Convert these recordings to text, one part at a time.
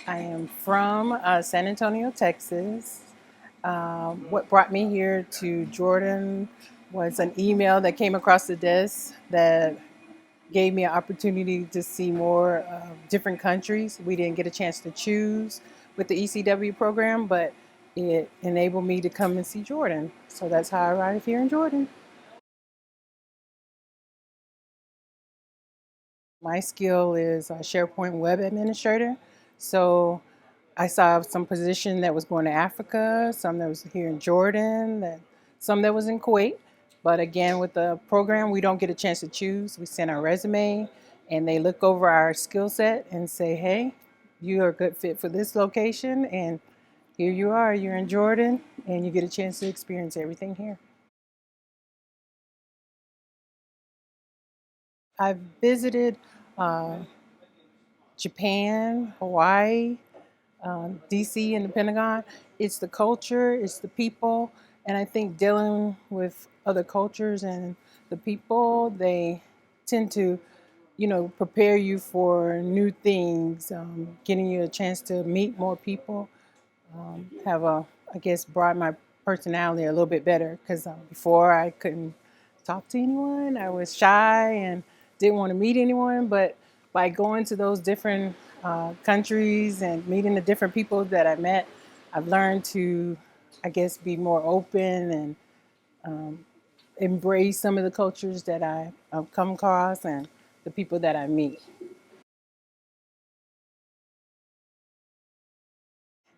I am from San Antonio, Texas. What brought me here to Jordan was an email that came across the desk that gave me an opportunity to see more different countries. We didn't get a chance to choose with the ECW program, but it enabled me to come and see Jordan. So that's how I arrived here in Jordan. My skill is a SharePoint web administrator. So I saw some position that was going to Africa, some that was here in Jordan, some that was in Kuwait. But again, with the program, we don't get a chance to choose. We send our resume and they look over our skill set and say, hey, you are a good fit for this location. And here you are, you're in Jordan and you get a chance to experience everything here. I've visited uh, Japan, Hawaii, DC and the Pentagon. It's the culture, it's the people, and I think dealing with other cultures and the people, they tend to, prepare you for new things, getting you a chance to meet more people, have I guess, brought my personality a little bit better because before I couldn't talk to anyone. I was shy and didn't want to meet anyone. But by going to those different countries and meeting the different people that I met, I've learned to, I guess, be more open and embrace some of the cultures that I've come across and the people that I meet.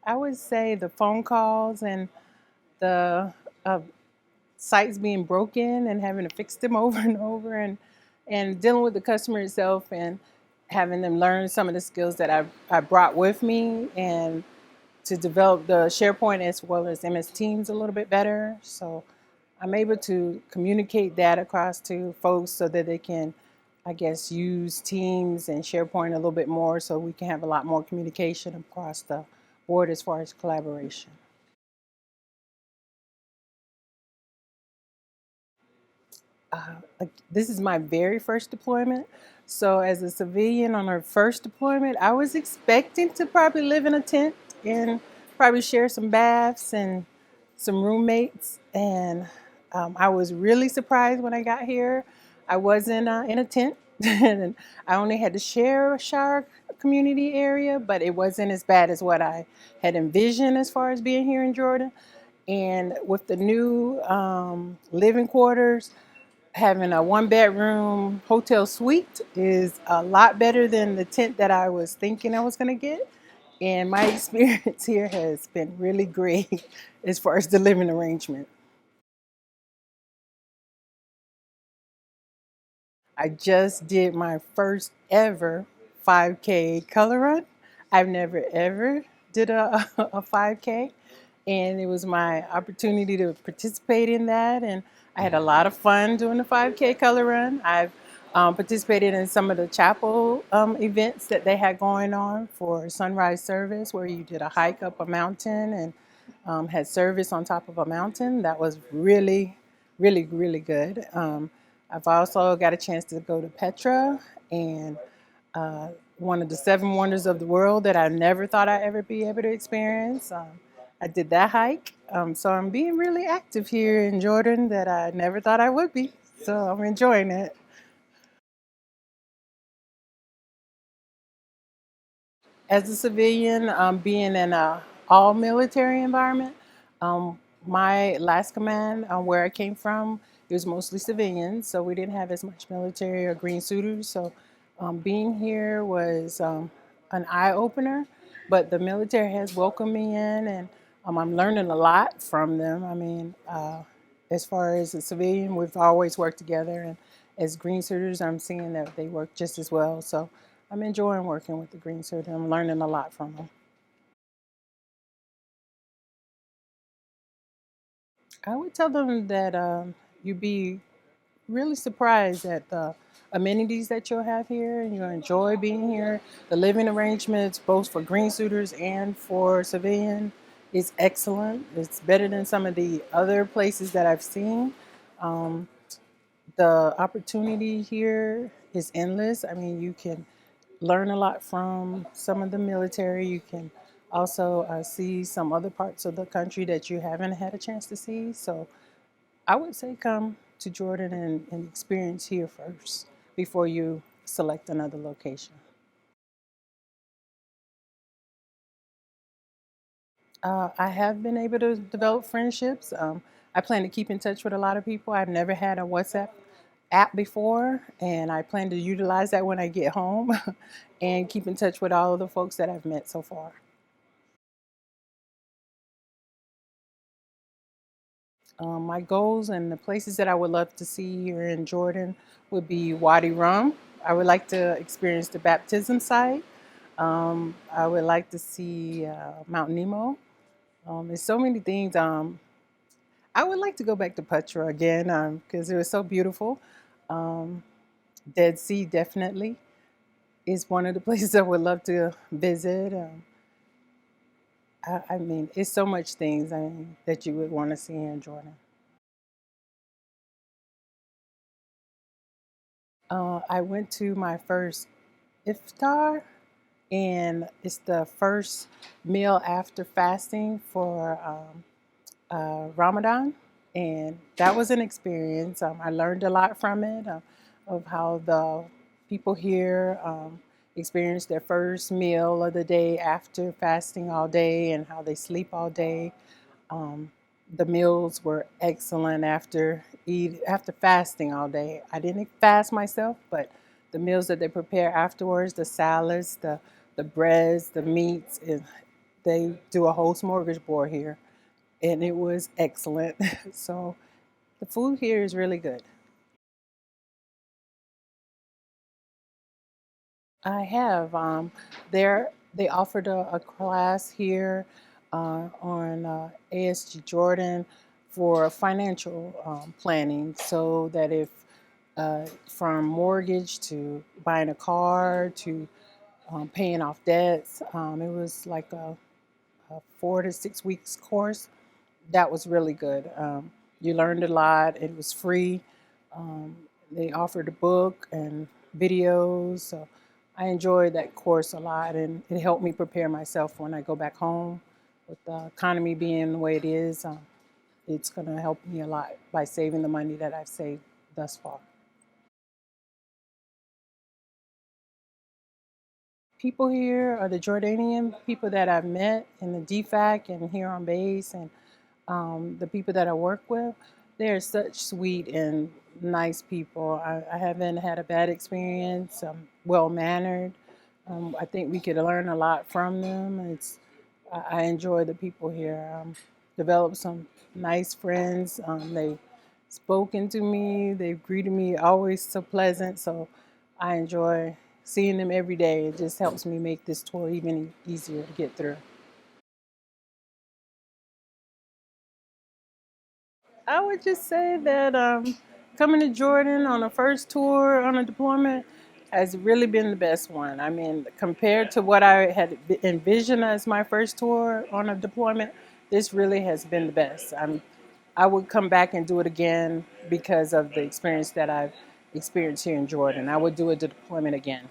I would say the phone calls and the uh, sites being broken and having to fix them over and over and dealing with the customer itself and having them learn some of the skills that I brought with me and to develop the SharePoint as well as MS Teams a little bit better. So I'm able to communicate that across to folks so that they can, I guess, use Teams and SharePoint a little bit more so we can have a lot more communication across the board as far as collaboration. This is my very first deployment. So, as a civilian on our first deployment, I was expecting to probably live in a tent and probably share some baths and some roommates. And I was really surprised when I got here. I wasn't in a tent, and I only had to share a shower community area, but it wasn't as bad as what I had envisioned as far as being here in Jordan. And with the new living quarters, having a one bedroom hotel suite is a lot better than the tent that I was thinking I was going to get. And my experience here has been really great as far as the living arrangement. I just did my first ever 5K color run. I've never ever did a 5K, and it was my opportunity to participate in that. And I had a lot of fun doing the 5K color run. I've participated in some of the chapel events that they had going on for sunrise service, where you did a hike up a mountain and had service on top of a mountain. That was really, really, really good. I've also got a chance to go to Petra and uh, one of the seven wonders of the world that I never thought I'd ever be able to experience. I did that hike. So I'm being really active here in Jordan that I never thought I would be. So I'm enjoying it. As a civilian, being in a all military environment, um, my last command where I came from, it was mostly civilians, so we didn't have as much military or green suiters. So being here was an eye opener, but the military has welcomed me in, and I'm learning a lot from them. I mean, as far as a civilian, we've always worked together, and as green suiters, I'm seeing that they work just as well. So I'm enjoying working with the green suit. I'm learning a lot from them. I would tell them that you'd be really surprised at the amenities that you'll have here, and you'll enjoy being here. The living arrangements, both for green suiters and for civilian, is excellent. It's better than some of the other places that I've seen. Um, the opportunity here is endless. I mean, you can learn a lot from some of the military. You can also see some other parts of the country that you haven't had a chance to see. So I would say come to Jordan and experience here first before you select another location. I have been able to develop friendships. I plan to keep in touch with a lot of people. I've never had a WhatsApp app before, and I plan to utilize that when I get home and keep in touch with all of the folks that I've met so far. My goals and the places that I would love to see here in Jordan would be Wadi Rum. I would like to experience the baptism site. I would like to see Mount Nemo. There's so many things. I would like to go back to Petra again because it was so beautiful. Um, Dead Sea definitely is one of the places I would love to visit. I mean, it's so much things that you would want to see here in Jordan. I went to my first iftar, and it's the first meal after fasting for Ramadan, and that was an experience. I learned a lot from it of how the people here experience their first meal of the day after fasting all day and how they sleep all day. Um, the meals were excellent after fasting all day. I didn't fast myself, but the meals that they prepare afterwards, the salads, the breads, the meats, they do a whole smorgasbord here, and it was excellent. So the food here is really good. I have. There they offered a class here on ASG Jordan for financial planning, so that if from mortgage to buying a car to paying off debts, it was like a 4 to 6 weeks course. That was really good. You learned a lot. It was free. Um, they offered a book and videos. So I enjoyed that course a lot, and it helped me prepare myself when I go back home. With the economy being the way it is, it's going to help me a lot by saving the money that I've saved thus far. People here are the Jordanian people that I've met in the DFAC and here on base, and the people that I work with, they're such sweet and nice people. I haven't had a bad experience. Well mannered. I think we could learn a lot from them. I enjoy the people here. Developed some nice friends. They've spoken to me. They've greeted me always so pleasant. So I enjoy seeing them every day. It just helps me make this tour even easier to get through. I would just say that coming to Jordan on a first tour on a deployment has really been the best one. I mean, compared to what I had envisioned as my first tour on a deployment, this really has been the best. I would come back and do it again because of the experience that I've experienced here in Jordan. I would do a deployment again.